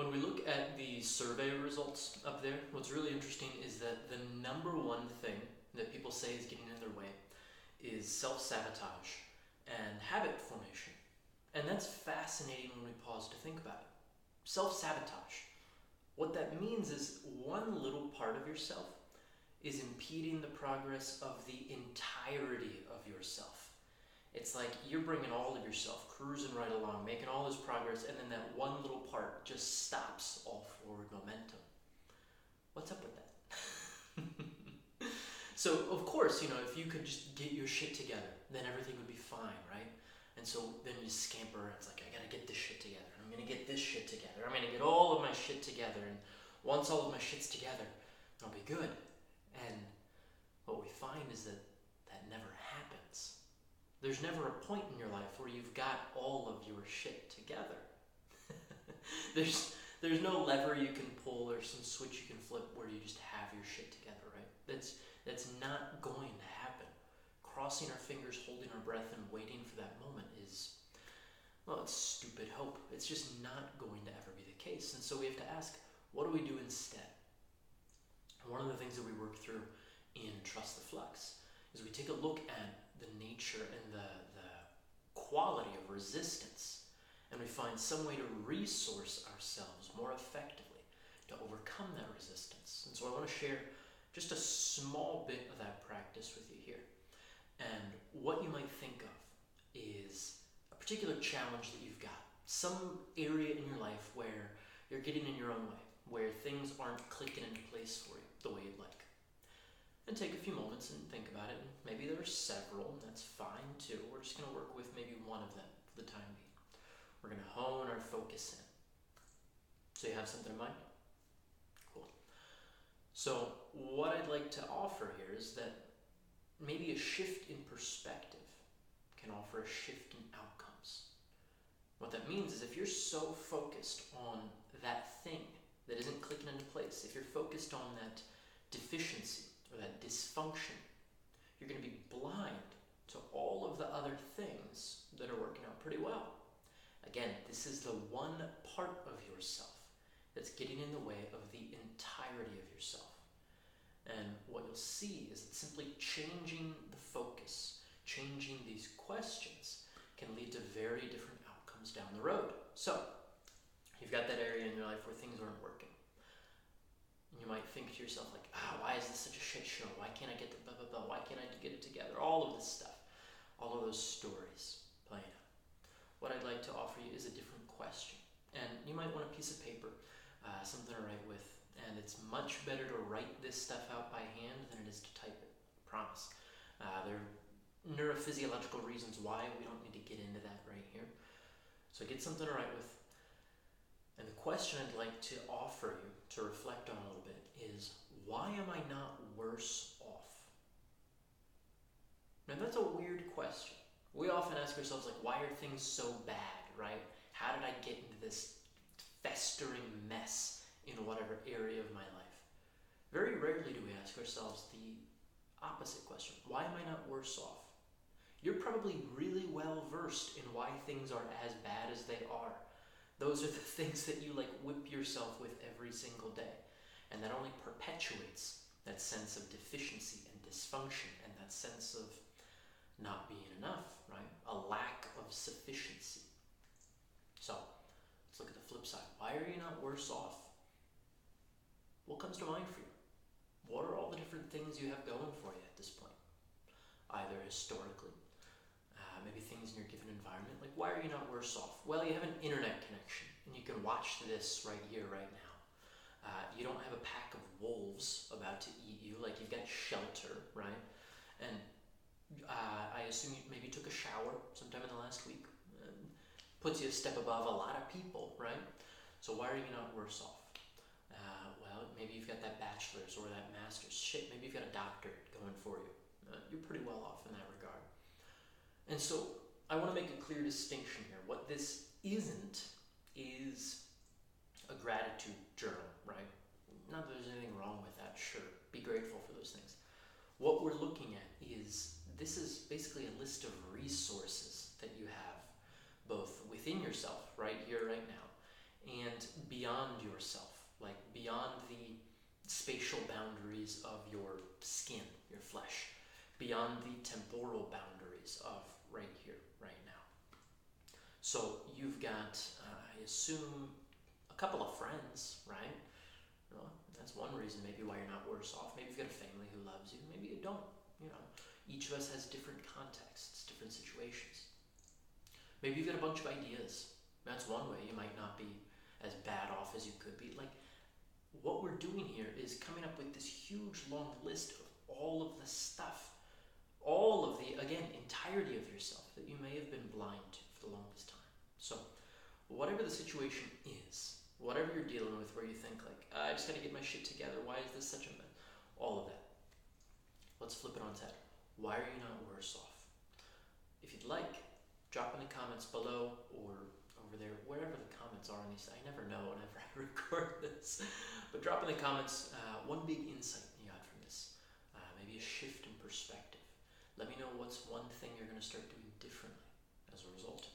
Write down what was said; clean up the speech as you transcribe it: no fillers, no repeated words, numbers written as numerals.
When we look at the survey results up there, what's really interesting is that the number one thing that people say is getting in their way is self-sabotage and habit formation. And that's fascinating when we pause to think about it. Self-sabotage. What that means is one little part of yourself is impeding the progress of the entirety of yourself. It's like you're bringing all of yourself, cruising right along, making all this progress, and then that one little part just stops all forward momentum. What's up with that? So, of course, if you could just get your shit together, then everything would be fine, right? And so then you scamper, and it's like, I gotta get this shit together. I'm gonna get this shit together. I'm gonna get all of my shit together, and once all of my shit's together, I'll be good. And what we find is that that never happens. There's never a point in your life where you've got all of your shit together. There's no lever you can pull or some switch you can flip where you just have your shit together, right? That's not going to happen. Crossing our fingers, holding our breath, and waiting for that moment is, well, it's stupid hope. It's just not going to ever be the case. And so we have to ask, what do we do instead? One of the things that we work through in Trust the Flux is we take a look at the nature and the quality of resistance, and we find some way to resource ourselves more effectively to overcome that resistance. And so I want to share just a small bit of that practice with you here. And what you might think of is a particular challenge that you've got, some area in your life where you're getting in your own way, where things aren't clicking into place for you the way you'd like. And take a few moments and think about it. And maybe there are several, and that's fine too. We're just going to work with maybe one of them for the time being. We're going to hone our focus in. So you have something in mind? Cool. So what I'd like to offer here is that maybe a shift in perspective can offer a shift in outcomes. What that means is if you're so focused on that thing that isn't clicking into place, if you're focused on that deficiency or that dysfunction, you're going to be blind to all of the other things that are working out pretty well. Again, this is the one part of yourself that's getting in the way of the entirety of yourself. And what you'll see is that simply changing the focus, changing these questions, can lead to very different outcomes down the road. So, you've got that area in your life where things aren't working. You might think to yourself like, why is this such a shit show? Why can't I get the blah, blah, blah? Why can't I get it together? All of this stuff. All of those stories playing out. What I'd like to offer you is a different question. And you might want a piece of paper, something to write with. And it's much better to write this stuff out by hand than it is to type it. I promise. There are neurophysiological reasons why. We don't need to get into that right here. So get something to write with. And the question I'd like to offer you to reflect on a little bit is, why am I not worse off? Now that's a weird question. We often ask ourselves like, why are things so bad, right? How did I get into this festering mess in whatever area of my life? Very rarely do we ask ourselves the opposite question. Why am I not worse off? You're probably really well versed in why things are as bad as they are. Those are the things that you whip yourself with every single day. And that only perpetuates that sense of deficiency and dysfunction and that sense of not being enough, right? A lack of sufficiency. So, let's look at the flip side. Why are you not worse off? What comes to mind for you? What are all the different things you have going for you at this point? Either historically, maybe things in your given environment. Like, why are you not worse off? Well, you have an internet connection, and you can watch this right here, right now. You don't have a pack of wolves about to eat you. Like, you've got shelter, right? And I assume you maybe took a shower sometime in the last week. Puts you a step above a lot of people, right? So why are you not worse off? Well, maybe you've got that bachelor's or that master's. Shit, maybe you've got a doctorate going for you. You're pretty well off in that regard. And so I want to make a clear distinction here. What this isn't is a gratitude journal, right? Not that there's anything wrong with that, sure. Be grateful for those things. What we're looking at is, this is basically a list of resources that you have, both within yourself, right here, right now, and beyond beyond yourself, like beyond the spatial boundaries of your skin, your flesh, beyond the temporal boundaries of right here, right now. So you've got, I assume, a couple of friends, right? You know, that's one reason maybe why you're not worse off. Maybe you've got a family who loves you. Maybe you don't. You know, each of us has different contexts, different situations. Maybe you've got a bunch of ideas. That's one way you might not be as bad off as you could be. Like, what we're doing here is coming up with this huge long list of all of the stuff, all of the, again, entirety of yourself that you may have been blind to for the longest time. So, whatever the situation is, whatever you're dealing with where you think like, I just gotta get my shit together, why is this such a mess? All of that. Let's flip it on its head. Why are you not worse off? If you'd like, drop in the comments below or over there, wherever the comments are on these. I never know whenever I record this. But drop in the comments one big insight you got from this. Maybe a shift in perspective. Let me know what's one thing you're going to start doing differently as a result of